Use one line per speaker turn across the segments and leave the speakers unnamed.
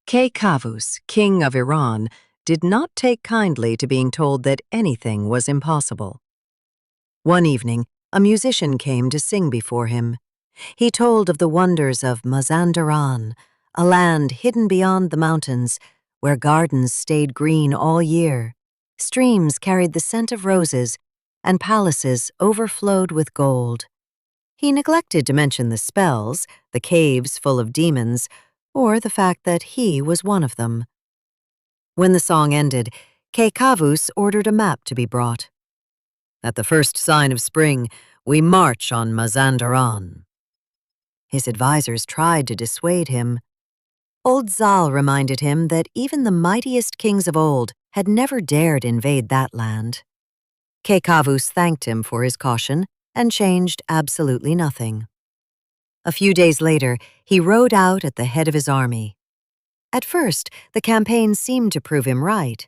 Kay Kavus, king of Iran, did not take kindly to being told that anything was impossible. One evening, a musician came to sing before him. He told of the wonders of Mazandaran, a land hidden beyond the mountains, where gardens stayed green all year, streams carried the scent of roses, and palaces overflowed with gold. He neglected to mention the spells, the caves full of demons, or the fact that he was one of them. When the song ended, Kay Kavus ordered a map to be brought. "At the first sign of spring, we march on Mazandaran." His advisors tried to dissuade him. Old Zal reminded him that even the mightiest kings of old had never dared invade that land. Kay Kavus thanked him for his caution and changed absolutely nothing. A few days later, he rode out at the head of his army. At first, the campaign seemed to prove him right.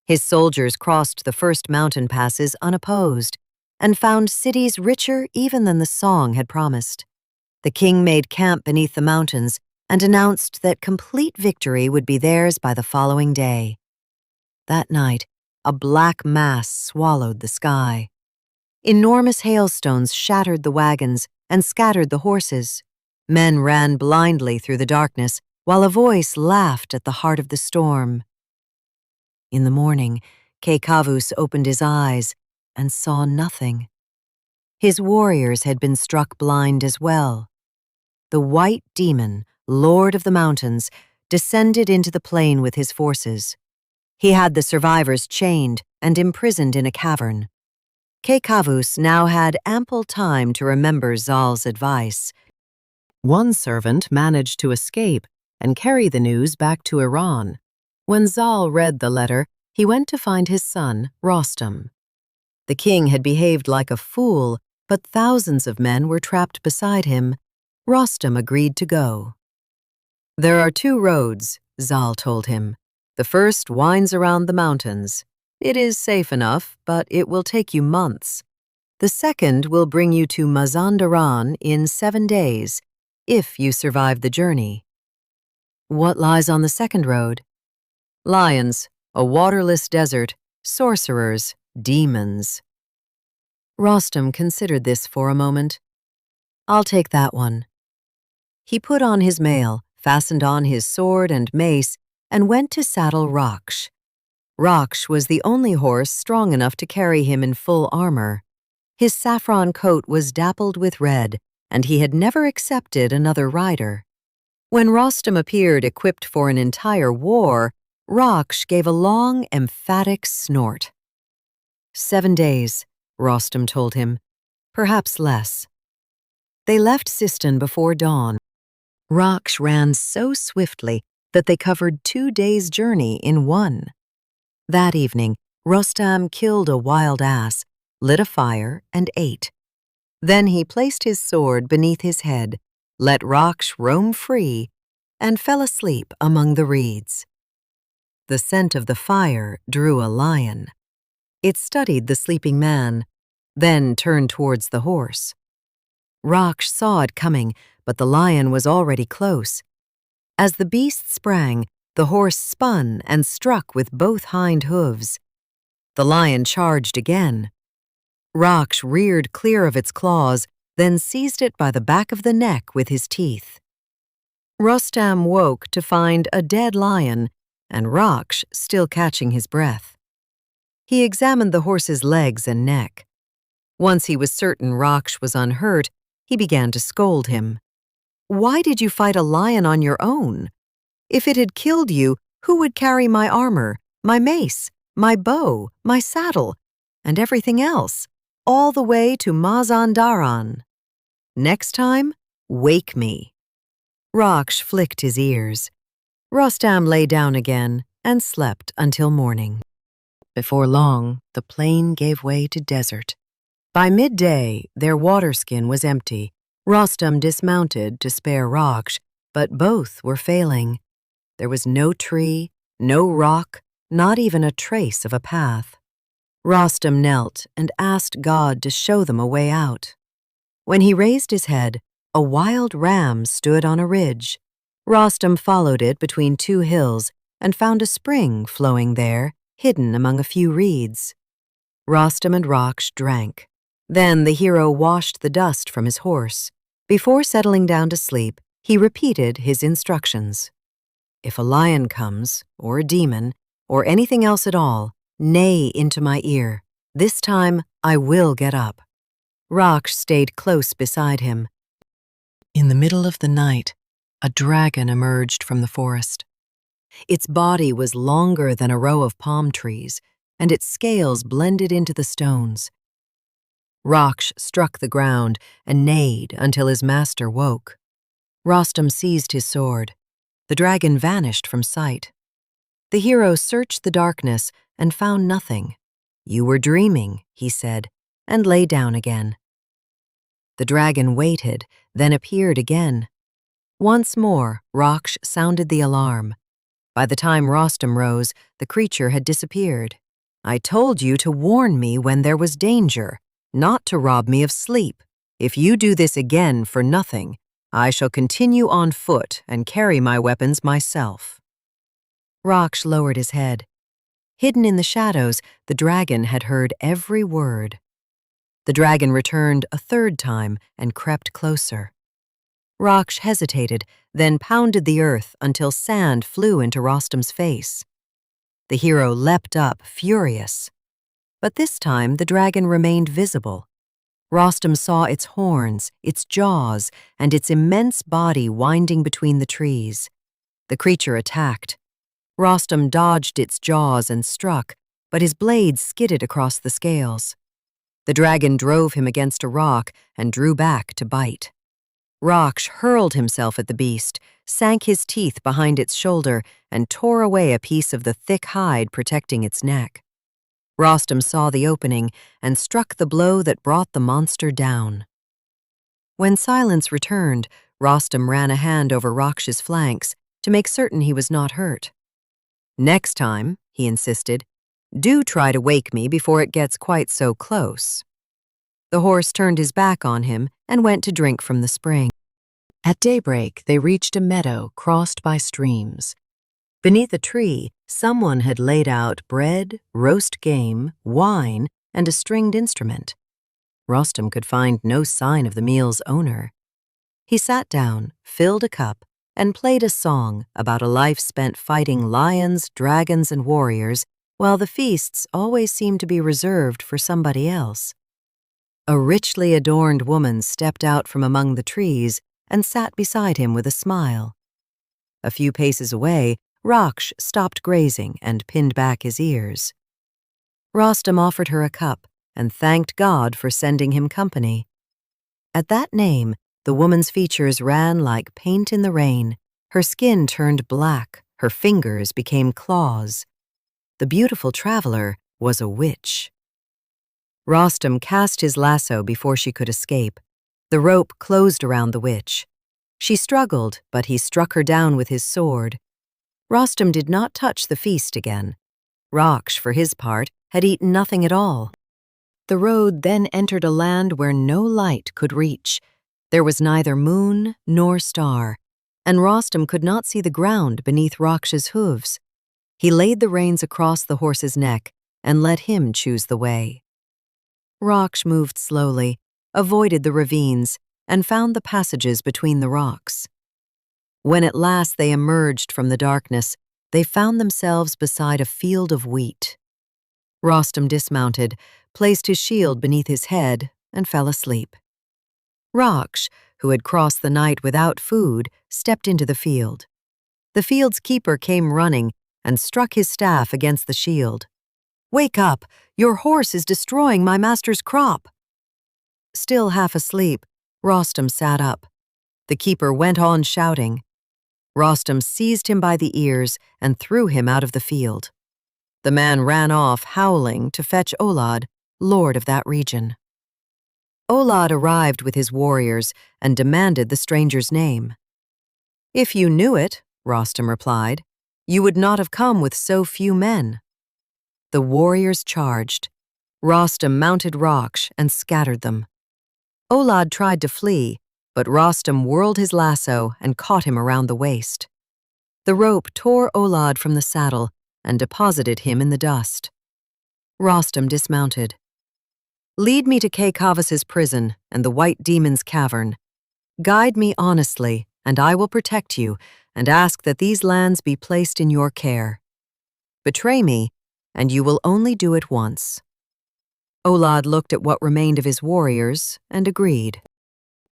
His soldiers crossed the first mountain passes unopposed and found cities richer even than the song had promised. The king made camp beneath the mountains and announced that complete victory would be theirs by the following day. That night, a black mass swallowed the sky. Enormous hailstones shattered the wagons and scattered the horses. Men ran blindly through the darkness, while a voice laughed at the heart of the storm. In the morning, Kay Kavus opened his eyes and saw nothing. His warriors had been struck blind as well. The white demon, lord of the mountains, descended into the plain with his forces. He had the survivors chained and imprisoned in a cavern. Kay Kavus now had ample time to remember Zal's advice. One servant managed to escape and carry the news back to Iran. When Zal read the letter, he went to find his son, Rostam. The king had behaved like a fool, but thousands of men were trapped beside him. Rostam agreed to go. "There are two roads," Zal told him. "The first winds around the mountains. It is safe enough, but it will take you months. The second will bring you to Mazandaran in 7 days, if you survive the journey." "What lies on the second road?" "Lions, a waterless desert, sorcerers, demons." Rostam considered this for a moment. "I'll take that one." He put on his mail, fastened on his sword and mace, and went to saddle Rakhsh. Rakhsh was the only horse strong enough to carry him in full armor. His saffron coat was dappled with red, and he had never accepted another rider. When Rostam appeared equipped for an entire war, Rakhsh gave a long, emphatic snort. 7 days, Rostam told him, perhaps less. They left Sistan before dawn. Rakhsh ran so swiftly that they covered 2 days' journey in one. That evening, Rostam killed a wild ass, lit a fire, and ate. Then he placed his sword beneath his head, let Rakhsh roam free, and fell asleep among the reeds. The scent of the fire drew a lion. It studied the sleeping man, then turned towards the horse. Rakhsh saw it coming, but the lion was already close. As the beast sprang, the horse spun and struck with both hind hooves. The lion charged again. Rakhsh reared clear of its claws, then seized it by the back of the neck with his teeth. Rostam woke to find a dead lion and Rakhsh still catching his breath. He examined the horse's legs and neck. Once he was certain Rakhsh was unhurt, he began to scold him. "Why did you fight a lion on your own? If it had killed you, who would carry my armor, my mace, my bow, my saddle, and everything else, all the way to Mazandaran? Next time, wake me." Rakhsh flicked his ears. Rostam lay down again and slept until morning. Before long, the plain gave way to desert. By midday, their waterskin was empty. Rostam dismounted to spare Rakhsh, but both were failing. There was no tree, no rock, not even a trace of a path. Rostam knelt and asked God to show them a way out. When he raised his head, a wild ram stood on a ridge. Rostam followed it between two hills and found a spring flowing there, hidden among a few reeds. Rostam and Rakhsh drank. Then the hero washed the dust from his horse. Before settling down to sleep, he repeated his instructions. If a lion comes, or a demon, or anything else at all, neigh into my ear. This time I will get up. Rakhsh stayed close beside him. In the middle of the night, a dragon emerged from the forest. Its body was longer than a row of palm trees, and its scales blended into the stones. Rakhsh struck the ground and neighed until his master woke. Rostam seized his sword. The dragon vanished from sight. The hero searched the darkness and found nothing. "You were dreaming," he said, and lay down again. The dragon waited, then appeared again. Once more, Rakhsh sounded the alarm. By the time Rostam rose, the creature had disappeared. "I told you to warn me when there was danger, not to rob me of sleep. If you do this again for nothing, I shall continue on foot and carry my weapons myself." Rakhsh lowered his head. Hidden in the shadows, the dragon had heard every word. The dragon returned a third time and crept closer. Rakhsh hesitated, then pounded the earth until sand flew into Rostam's face. The hero leapt up, furious. But this time the dragon remained visible. Rostam saw its horns, its jaws, and its immense body winding between the trees. The creature attacked. Rostam dodged its jaws and struck, but his blades skidded across the scales. The dragon drove him against a rock and drew back to bite. Rakhsh hurled himself at the beast, sank his teeth behind its shoulder, and tore away a piece of the thick hide protecting its neck. Rostam saw the opening and struck the blow that brought the monster down. When silence returned, Rostam ran a hand over Raksh's flanks to make certain he was not hurt. "Next time," he insisted, "do try to wake me before it gets quite so close." The horse turned his back on him and went to drink from the spring. At daybreak, they reached a meadow crossed by streams. Beneath a tree, someone had laid out bread, roast game, wine, and a stringed instrument. Rostam could find no sign of the meal's owner. He sat down, filled a cup, and played a song about a life spent fighting lions, dragons, and warriors, while the feasts always seemed to be reserved for somebody else. A richly adorned woman stepped out from among the trees and sat beside him with a smile. A few paces away, Rakhsh stopped grazing and pinned back his ears. Rostam offered her a cup and thanked God for sending him company. At that name, the woman's features ran like paint in the rain. Her skin turned black, her fingers became claws. The beautiful traveler was a witch. Rostam cast his lasso before she could escape. The rope closed around the witch. She struggled, but he struck her down with his sword. Rostam did not touch the feast again. Rakhsh, for his part, had eaten nothing at all. The road then entered a land where no light could reach. There was neither moon nor star, and Rostam could not see the ground beneath Raksh's hooves. He laid the reins across the horse's neck and let him choose the way. Rakhsh moved slowly, avoided the ravines, and found the passages between the rocks. When at last they emerged from the darkness, they found themselves beside a field of wheat. Rostam dismounted, placed his shield beneath his head, and fell asleep. Rakhsh, who had crossed the night without food, stepped into the field. The field's keeper came running and struck his staff against the shield. "Wake up! Your horse is destroying my master's crop!" Still half asleep, Rostam sat up. The keeper went on shouting. Rostam seized him by the ears and threw him out of the field. The man ran off, howling, to fetch Olad, lord of that region. Olad arrived with his warriors and demanded the stranger's name. "If you knew it," Rostam replied, "you would not have come with so few men." The warriors charged. Rostam mounted Rakhsh and scattered them. Olad tried to flee, but Rostam whirled his lasso and caught him around the waist. The rope tore Olad from the saddle and deposited him in the dust. Rostam dismounted. "Lead me to Kay Kavus's prison and the White Demon's cavern. Guide me honestly, and I will protect you and ask that these lands be placed in your care. Betray me, and you will only do it once." Olad looked at what remained of his warriors and agreed.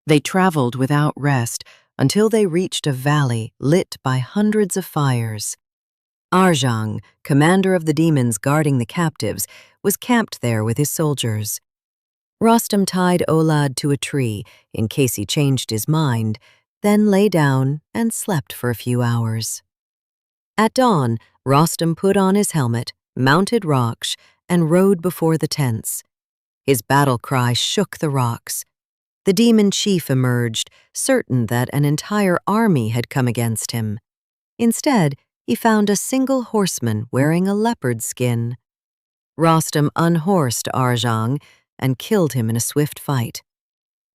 They traveled without rest until they reached a valley lit by hundreds of fires. Arzhang, commander of the demons guarding the captives, was camped there with his soldiers. Rostam tied Olad to a tree in case he changed his mind, then lay down and slept for a few hours. At dawn, Rostam put on his helmet, mounted Rakhsh, and rode before the tents. His battle cry shook the rocks. The demon chief emerged, certain that an entire army had come against him. Instead, he found a single horseman wearing a leopard skin. Rostam unhorsed Arzhang and killed him in a swift fight.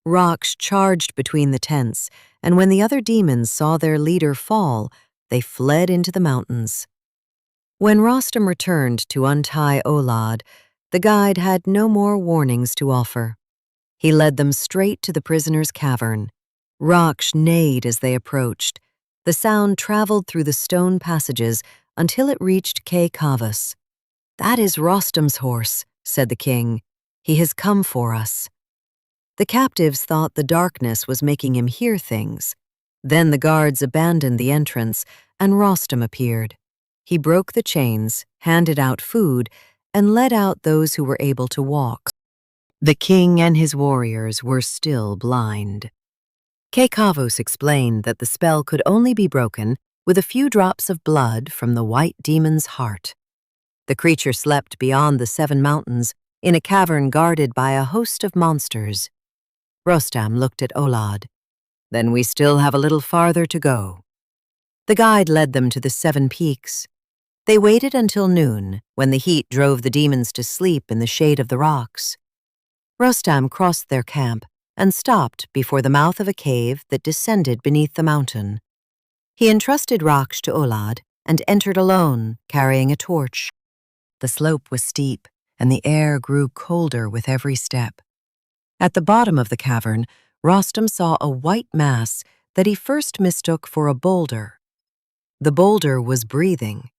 Rakhsh charged between the tents, and when the other demons saw their leader fall, they fled into the mountains. When Rostam returned to untie Olad, the guide had no more warnings to offer. He led them straight to the prisoner's cavern. Rakhsh neighed as they approached. The sound traveled through the stone passages until it reached Kay Kavus. "That is Rostam's horse," said the king. "He has come for us." The captives thought the darkness was making him hear things. Then the guards abandoned the entrance, and Rostam appeared. He broke the chains, handed out food, and led out those who were able to walk. The king and his warriors were still blind. Kay Kavus explained that the spell could only be broken with a few drops of blood from the white demon's heart. The creature slept beyond the 7 mountains in a cavern guarded by a host of monsters. Rostam looked at Olad. "Then we still have a little farther to go." The guide led them to the 7 peaks. They waited until noon, when the heat drove the demons to sleep in the shade of the rocks. Rostam crossed their camp and stopped before the mouth of a cave that descended beneath the mountain. He entrusted Rakhsh to Olad and entered alone, carrying a torch. The slope was steep, and the air grew colder with every step. At the bottom of the cavern, Rostam saw a white mass that he first mistook for a boulder. The boulder was breathing.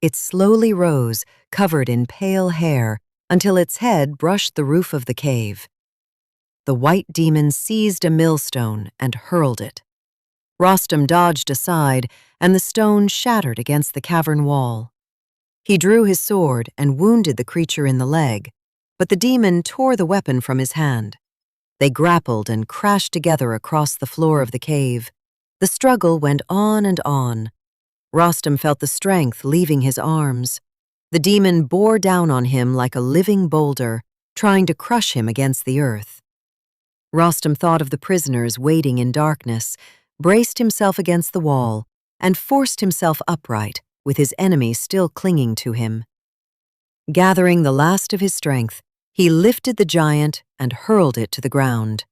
It slowly rose, covered in pale hair, until its head brushed the roof of the cave. The white demon seized a millstone and hurled it. Rostam dodged aside, and the stone shattered against the cavern wall. He drew his sword and wounded the creature in the leg, but the demon tore the weapon from his hand. They grappled and crashed together across the floor of the cave. The struggle went on and on. Rostam felt the strength leaving his arms. The demon bore down on him like a living boulder, trying to crush him against the earth. Rostam thought of the prisoners waiting in darkness, braced himself against the wall, and forced himself upright, with his enemy still clinging to him. Gathering the last of his strength, he lifted the giant and hurled it to the ground.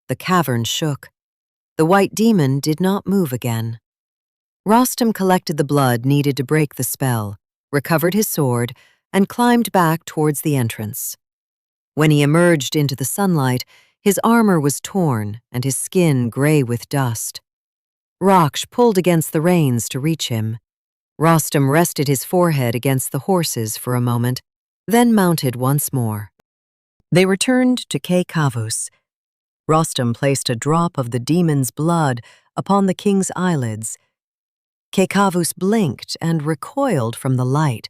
The cavern shook. The white demon did not move again. Rostam collected the blood needed to break the spell, recovered his sword, and climbed back towards the entrance. When he emerged into the sunlight, his armor was torn and his skin gray with dust. Rakhsh pulled against the reins to reach him. Rostam rested his forehead against the horses for a moment, then mounted once more. They returned to Kay Kavus. Rostam placed a drop of the demon's blood upon the king's eyelids. Kay Kavus blinked and recoiled from the light.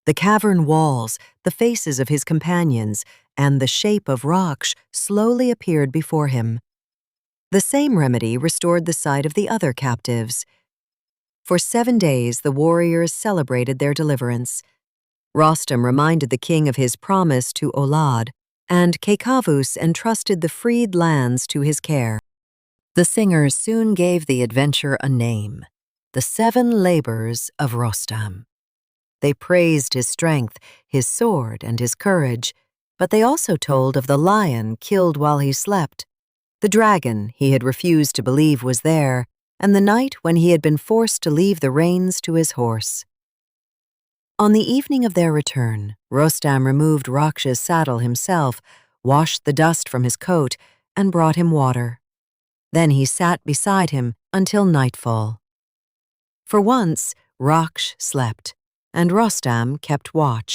The cavern walls, the faces of his companions, and the shape of Rakhsh slowly appeared before him. The same remedy restored the sight of the other captives. For 7 days the warriors celebrated their deliverance. Rostam reminded the king of his promise to Olad, and Kay Kavus entrusted the freed lands to his care. The singers soon gave the adventure a name: the 7 Labors of Rostam. They praised his strength, his sword, and his courage, but they also told of the lion killed while he slept, the dragon he had refused to believe was there, and the night when he had been forced to leave the reins to his horse. On the evening of their return, Rostam removed Rakhsh's saddle himself, washed the dust from his coat, and brought him water. Then he sat beside him until nightfall. For once, Rakhsh slept, and Rostam kept watch.